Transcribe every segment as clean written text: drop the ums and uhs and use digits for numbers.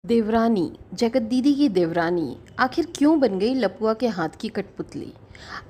देवरानी, जगत दीदी की देवरानी आखिर क्यों बन गई लपुआ के हाथ की कठपुतली?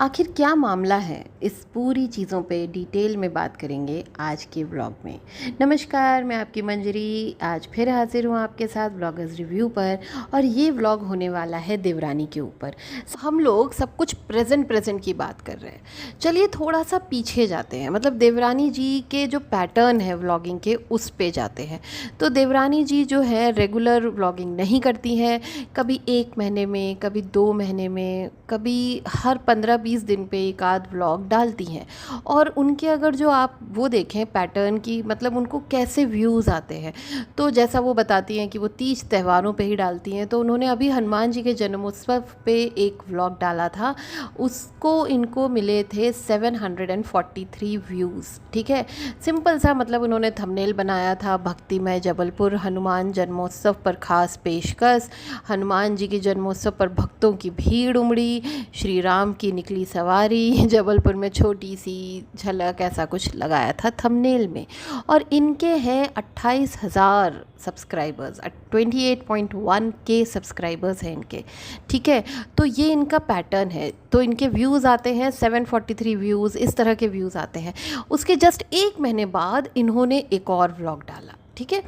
आखिर क्या मामला है? इस पूरी चीज़ों पे डिटेल में बात करेंगे आज के व्लॉग में। नमस्कार, मैं आपकी मंजरी आज फिर हाजिर हूँ आपके साथ व्लॉगर्स रिव्यू पर। और ये व्लॉग होने वाला है देवरानी के ऊपर। हम लोग सब कुछ प्रेजेंट की बात कर रहे हैं। चलिए थोड़ा सा पीछे जाते हैं, मतलब देवरानी जी के जो पैटर्न है व्लॉगिंग के उस पे जाते हैं। तो देवरानी जी जो है रेगुलर व्लॉगिंग नहीं करती हैं। कभी 1 महीने में, कभी 2 महीने में, कभी हर 15-20 दिन पे एक आध व्लॉग डालती हैं। और उनके अगर जो आप वो देखें पैटर्न की, मतलब उनको कैसे व्यूज़ आते हैं, तो जैसा वो बताती हैं कि वो तीज त्योहारों पे ही डालती हैं। तो उन्होंने अभी हनुमान जी के जन्मोत्सव पे एक व्लॉग डाला था, उसको इनको मिले थे 743 व्यूज़। ठीक है, सिंपल सा, मतलब उन्होंने थंबनेल बनाया था भक्तिमय जबलपुर हनुमान जन्मोत्सव पर खास पेशकश। हनुमान जी के जन्मोत्सव पर भक्तों की भीड़ उमड़ी, श्री राम की निकली सवारी, जबलपुर में छोटी सी झलक, ऐसा कुछ लगाया था थंबनेल में। और इनके हैं 28,000 सब्सक्राइबर्स, 28.1 के सब्सक्राइबर्स हैं इनके। ठीक है, तो ये इनका पैटर्न है। तो इनके व्यूज़ आते हैं 743 व्यूज़, इस तरह के व्यूज़ आते हैं। उसके जस्ट 1 महीने बाद इन्होंने एक और व्लॉग डाला। ठीक है,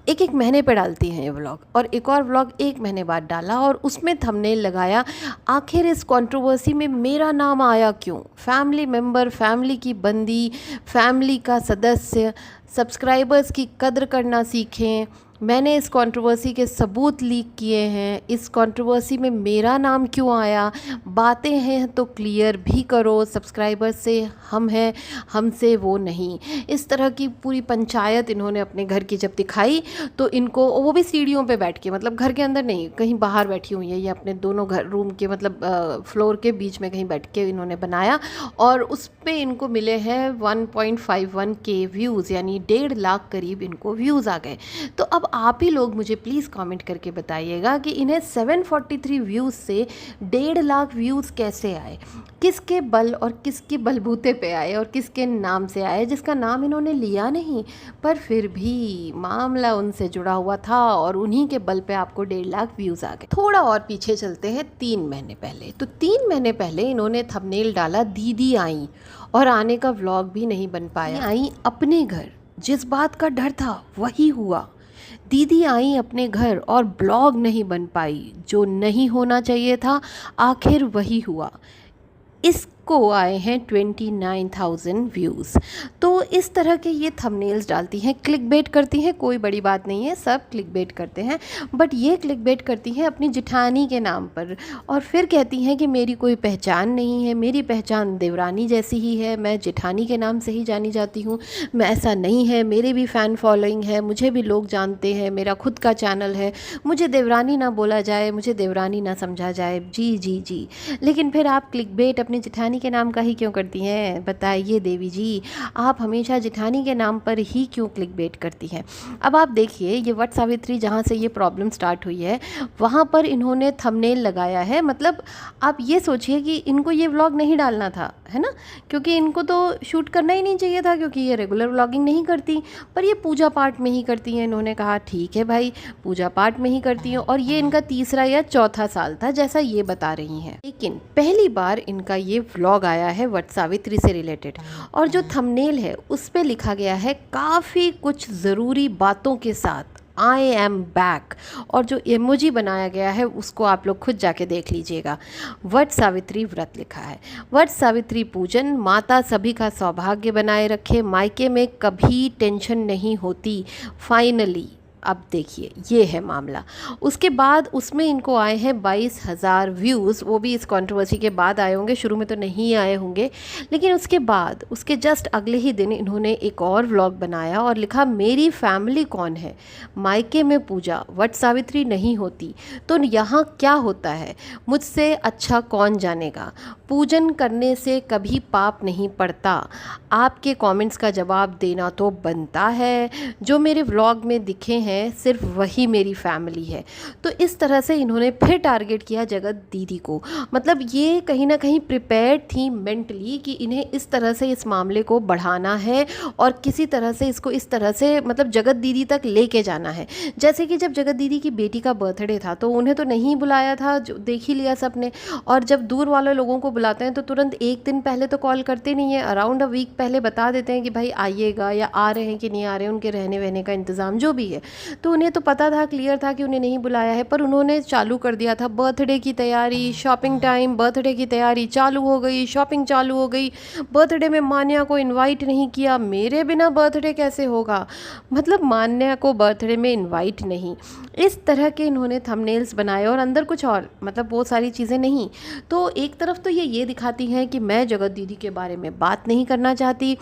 एक महीने पे डालती हैं ये व्लॉग, और एक और व्लॉग 1 महीने बाद डाला और उसमें थंबनेल लगाया, आखिर इस कंट्रोवर्सी में मेरा नाम आया क्यों? फैमिली मेंबर, फैमिली की बंदी, फैमिली का सदस्य, सब्सक्राइबर्स की कद्र करना सीखें। मैंने इस कंट्रोवर्सी के सबूत लीक किए हैं, इस कंट्रोवर्सी में मेरा नाम क्यों आया? बातें हैं तो क्लियर भी करो, सब्सक्राइबर से हम हैं, हमसे वो नहीं। इस तरह की पूरी पंचायत इन्होंने अपने घर की जब दिखाई, तो इनको, वो भी सीढ़ियों पे बैठ के, मतलब घर के अंदर नहीं, कहीं बाहर बैठी हुई है ये, अपने दोनों घर रूम के, मतलब फ्लोर के बीच में कहीं बैठ के इन्होंने बनाया। और उस पे इनको मिले हैं 1.51 के व्यूज़, यानी 1.5 लाख करीब इनको व्यूज़ आ गए। तो अब आप ही लोग मुझे प्लीज़ कमेंट करके बताइएगा कि इन्हें 743 व्यूज़ से 1.5 लाख व्यूज़ कैसे आए? किसके बल और किसके बलबूते पे आए, और किसके नाम से आए, जिसका नाम इन्होंने लिया नहीं, पर फिर भी मामला उनसे जुड़ा हुआ था और उन्हीं के बल पे आपको 1.5 लाख व्यूज़ आ गए। थोड़ा और पीछे चलते हैं 3 महीने पहले। तो 3 महीने पहले इन्होंने थंबनेल डाला, दीदी आई, और आने का व्लॉग भी नहीं बन पाया। आई अपने घर, जिस बात का डर था वही हुआ। दीदी आई अपने घर और ब्लॉग नहीं बन पाई, जो नहीं होना चाहिए था आखिर वही हुआ। इसको आए हैं 29,000 व्यूज़। तो इस तरह के ये थंबनेल्स डालती हैं, क्लिकबेट करती हैं, कोई बड़ी बात नहीं है, सब क्लिकबेट करते हैं, बट ये क्लिकबेट करती हैं अपनी जिठानी के नाम पर। और फिर कहती हैं कि मेरी कोई पहचान नहीं है, मेरी पहचान देवरानी जैसी ही है, मैं जिठानी के नाम से ही जानी जाती हूँ। मैं, ऐसा नहीं है, मेरे भी फ़ैन फॉलोइंग है, मुझे भी लोग जानते हैं, मेरा खुद का चैनल है, मुझे देवरानी ना बोला जाए, मुझे देवरानी ना समझा जाए। जी जी जी। लेकिन फिर आप क्लिकबेट अपनी जिठानी के नाम का ही क्यों करती हैं? बताइए देवी जी, आप हमेशा जिठानी के नाम पर ही क्यों क्लिकबेट करती हैं? अब आप देखिए, ये वट सावित्री जहाँ से ये प्रॉब्लम स्टार्ट हुई है, वहाँ पर इन्होंने थंबनेल लगाया है। मतलब आप ये सोचिए कि इनको ये व्लॉग नहीं डालना था, है ना, क्योंकि इनको तो शूट करना ही नहीं चाहिए था, क्योंकि ये रेगुलर व्लॉगिंग नहीं करती, पर ये पूजा पाठ में ही करती हैं। इन्होंने कहा ठीक है भाई, पूजा पाठ में ही करती हैं, और ये इनका तीसरा या चौथा साल था जैसा ये बता रही हैं। लेकिन पहली बार इनका ये व्लॉग आया है वट सावित्री से रिलेटेड, और जो थंबनेल है उस पे लिखा गया है काफ़ी कुछ ज़रूरी बातों के साथ, आई एम बैक। और जो इमोजी बनाया गया है उसको आप लोग खुद जाके देख लीजिएगा। वट सावित्री व्रत लिखा है, वट सावित्री पूजन, माता सभी का सौभाग्य बनाए रखे, मायके में कभी टेंशन नहीं होती, फाइनली। अब देखिए ये है मामला। उसके बाद उसमें इनको आए हैं 22,000 व्यूज़, वो भी इस कंट्रोवर्सी के बाद आए होंगे, शुरू में तो नहीं आए होंगे। लेकिन उसके बाद, उसके जस्ट अगले ही दिन इन्होंने एक और व्लॉग बनाया और लिखा, मेरी फैमिली कौन है, मायके में पूजा, वट सावित्री नहीं होती तो यहाँ क्या होता है, मुझसे अच्छा कौन जानेगा, पूजन करने से कभी पाप नहीं पड़ता, आपके कमेंट्स का जवाब देना तो बनता है, जो मेरे व्लॉग में दिखे हैं हैं सिर्फ वही मेरी फैमिली है। तो इस तरह से इन्होंने फिर टारगेट किया जगत दीदी को। मतलब ये कहीं ना कहीं प्रिपेयर्ड थी मेंटली कि इन्हें इस तरह से इस मामले को बढ़ाना है और किसी तरह से इसको इस तरह से मतलब जगत दीदी तक लेके जाना है। जैसे कि जब जगत दीदी की बेटी का बर्थडे था तो उन्हें तो नहीं बुलाया था, जो देख ही लिया सबने। और जब दूर वाले लोगों को बुलाते हैं तो तुरंत एक दिन पहले तो कॉल करते नहीं है, अराउंड अ वीक पहले बता देते हैं कि भाई आइएगा या आ रहे हैं कि नहीं आ रहे हैं, उनके रहने वहने का इंतज़ाम जो भी है। तो उन्हें तो पता था, क्लियर था कि उन्हें नहीं बुलाया है, पर उन्होंने चालू कर दिया था बर्थडे की तैयारी। शॉपिंग टाइम, बर्थडे की तैयारी चालू हो गई, शॉपिंग चालू हो गई। बर्थडे में मान्या को इनवाइट नहीं किया, मेरे बिना बर्थडे कैसे होगा, मतलब मान्या को बर्थडे में इनवाइट नहीं। इस तरह के इन्होंने थंबनेल्स बनाए और अंदर कुछ और, मतलब बहुत सारी चीज़ें नहीं। तो एक तरफ तो ये दिखाती हैं कि मैं जगत दीदी के बारे में बात नहीं करना चाहती,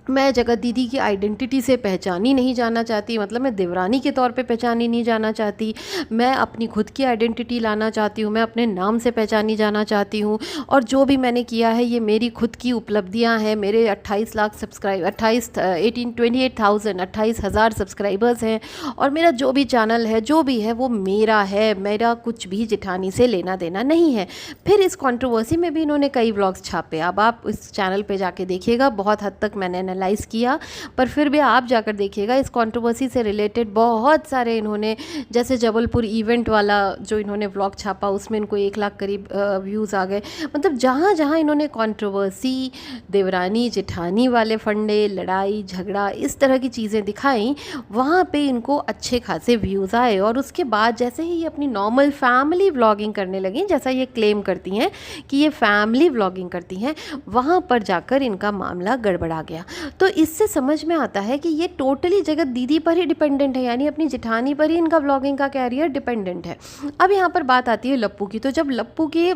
मैं जगत दीदी की आइडेंटिटी से पहचानी नहीं जाना चाहती, मतलब मैं देवरानी के तौर पे पहचानी नहीं जाना चाहती, मैं अपनी खुद की आइडेंटिटी लाना चाहती हूँ, मैं अपने नाम से पहचानी जाना चाहती हूँ। और जो भी मैंने किया है ये मेरी खुद की उपलब्धियाँ हैं। मेरे 28 लाख सब्सक्राइब 28,000 सब्सक्राइबर्स हैं और मेरा जो भी चैनल है जो भी है वो मेरा है, मेरा कुछ भी जेठानी से लेना देना नहीं है। फिर इस कंट्रोवर्सी में भी इन्होंने कई व्लॉग्स छापे, अब आप इस चैनल पे जाके देखिएगा, बहुत हद तक मैंने एनालाइज किया, पर फिर भी आप जाकर देखिएगा इस कंट्रोवर्सी से रिलेटेड बहुत सारे इन्होंने, जैसे जबलपुर इवेंट वाला जो इन्होंने व्लॉग छापा उसमें इनको 1 लाख करीब व्यूज़ आ गए। मतलब जहाँ जहाँ इन्होंने कंट्रोवर्सी, देवरानी जेठानी वाले फंडे, लड़ाई झगड़ा, इस तरह की चीज़ें दिखाई, वहाँ पे इनको अच्छे खासे व्यूज़ आए। और उसके बाद जैसे ही ये अपनी नॉर्मल फैमिली व्लॉगिंग करने लगी, जैसा ये क्लेम करती हैं कि ये फैमिली व्लॉगिंग करती हैं, वहाँ पर जाकर इनका मामला गड़बड़ा गया। तो इससे समझ में आता है कि ये टोटली जगत दीदी पर ही डिपेंडेंट है, यानी अपनी जेठानी पर ही इनका व्लॉगिंग का कैरियर डिपेंडेंट है। अब यहाँ पर बात आती है लप्पू की। तो जब लप्पू की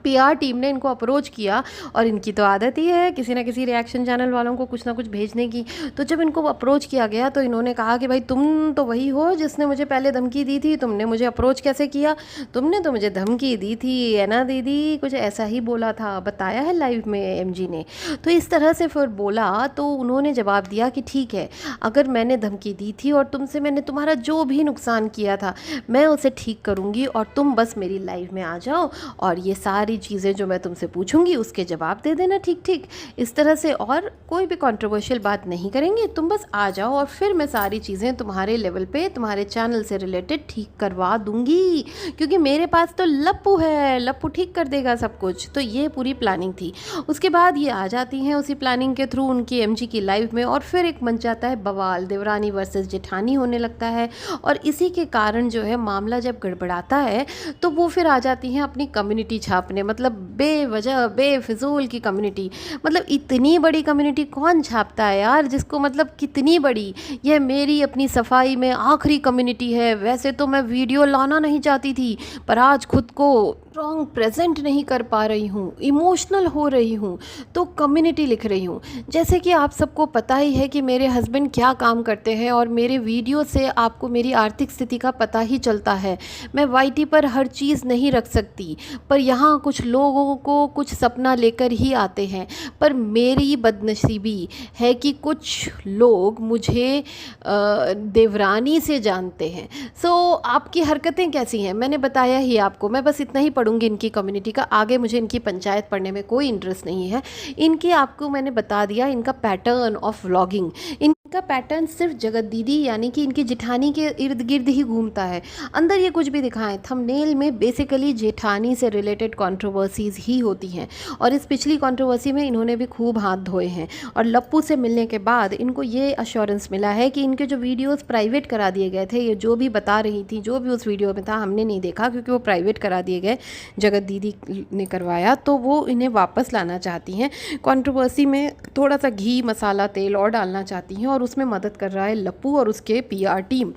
पीआर टीम ने इनको अप्रोच किया, और इनकी तो आदत ही है किसी ना किसी रिएक्शन चैनल वालों को कुछ ना कुछ भेजने की, तो जब इनको अप्रोच किया गया तो इन्होंने कहा कि भाई तुम तो वही हो जिसने मुझे पहले धमकी दी थी, तुमने मुझे अप्रोच कैसे किया, तुमने तो मुझे धमकी दी थी, है ना दीदी, कुछ ऐसा ही बोला था, बताया है लाइव में एमजी ने। तो इस तरह से फिर बोला तो उन्होंने जवाब दिया कि ठीक है, अगर मैंने धमकी दी थी और तुमसे मैंने तुम्हारा जो भी नुकसान किया था मैं उसे ठीक करूँगी, और तुम बस मेरी लाइव में आ जाओ और ये सारी चीज़ें जो मैं तुमसे पूछूंगी उसके जवाब दे देना ठीक ठीक, इस तरह से, और कोई भी कंट्रोवर्शियल बात नहीं करेंगे, तुम बस आ जाओ और फिर मैं सारी चीज़ें तुम्हारे लेवल पे, तुम्हारे चैनल से रिलेटेड ठीक करवा दूंगी, क्योंकि मेरे पास तो लप्पू है, लप्पू ठीक कर देगा सब कुछ। तो ये पूरी प्लानिंग थी। उसके बाद ये आ जाती हैं उसी प्लानिंग के थ्रू उनकी एमजी की लाइव में, और फिर एक मंच जाता है बवाल, देवरानी वर्सेस जेठानी होने लगता है। और इसी के कारण जो है मामला जब गड़बड़ाता है तो वो फिर आ जाती हैं अपनी कम्युनिटी छापने, मतलब बेवजह बेफिजूल की कम्युनिटी। मतलब इतनी बड़ी कम्युनिटी कौन छापता है यार, जिसको मतलब कितनी बड़ी, यह मेरी अपनी सफाई में आखिरी कम्युनिटी है। वैसे तो मैं वीडियो लाना नहीं चाहती थी, पर आज खुद को स्ट्रॉन्ग प्रेजेंट नहीं कर पा रही हूँ, इमोशनल हो रही हूँ, तो कम्युनिटी लिख रही हूँ। जैसे कि आप सबको पता ही है कि मेरे हस्बैंड क्या काम करते हैं, और मेरे वीडियो से आपको मेरी आर्थिक स्थिति का पता ही चलता है। मैं वाईटी पर हर चीज़ नहीं रख सकती, पर यहाँ कुछ लोगों को कुछ सपना लेकर ही आते हैं, पर मेरी बदनसीबी है कि कुछ लोग मुझे देवरानी से जानते हैं। सो आपकी हरकतें कैसी हैं मैंने बताया ही आपको, मैं बस इतना ही पढ़ूंगी इनकी कम्युनिटी का, आगे मुझे इनकी पंचायत पढ़ने में कोई इंटरेस्ट नहीं है। इनकी आपको मैंने बता दिया इनका पैटर्न ऑफ व्लॉगिंग, इनका पैटर्न सिर्फ जगत दीदी यानी कि इनकी जेठानी के इर्द गिर्द ही घूमता है। अंदर ये कुछ भी दिखाएं, थंबनेल में बेसिकली जेठानी से रिलेटेड कंट्रोवर्सीज ही होती हैं, और इस पिछली कंट्रोवर्सी में इन्होंने भी खूब हाथ धोए हैं। और लप्पू से मिलने के बाद इनको ये अश्योरेंस मिला है कि इनके जो वीडियोस प्राइवेट करा दिए गए थे, ये जो भी बता रही थी, जो भी उस वीडियो में था हमने नहीं देखा क्योंकि वो प्राइवेट करा दिए गए, जगत दीदी ने करवाया, तो वो इन्हें वापस लाना चाहती हैं। कंट्रोवर्सी में थोड़ा सा घी मसाला तेल और डालना चाहती हैं, और उसमें मदद कर रहा है लप्पू और उसके पीआर टीम।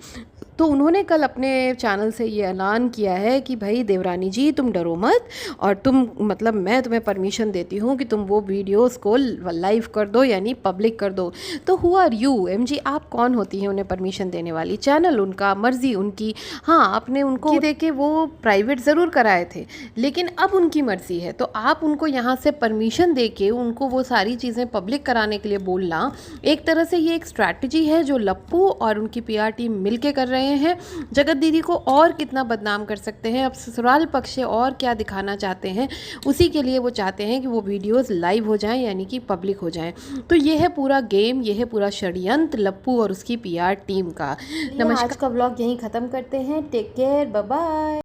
तो उन्होंने कल अपने चैनल से ये ऐलान किया है कि भाई देवरानी जी तुम डरो मत, और तुम मतलब मैं तुम्हें परमिशन देती हूँ कि तुम वो वीडियोस को लाइव कर दो, यानी पब्लिक कर दो। तो हु आर यू एमजी, आप कौन होती हैं उन्हें परमिशन देने वाली? चैनल उनका, मर्ज़ी उनकी। हाँ, आपने उनको देके वो प्राइवेट ज़रूर कराए थे, लेकिन अब उनकी मर्ज़ी है। तो आप उनको यहाँ से परमिशन दे के उनको वो सारी चीज़ें पब्लिक कराने के लिए बोलना, एक तरह से ये एक स्ट्रैटेजी है जो लप्पू और उनकी पीआर टीम मिलके कर रहे हैं। जगत दीदी को और कितना बदनाम कर सकते हैं, अब ससुराल पक्ष से और क्या दिखाना चाहते हैं, उसी के लिए वो चाहते हैं कि वो वीडियोस लाइव हो जाएं, यानी कि पब्लिक हो जाएं। तो ये है पूरा गेम, ये है पूरा षड्यंत्र लप्पू और उसकी पीआर टीम का। नमस्कार, आज का व्लॉग यहीं ख़त्म करते हैं। Take care, bye bye.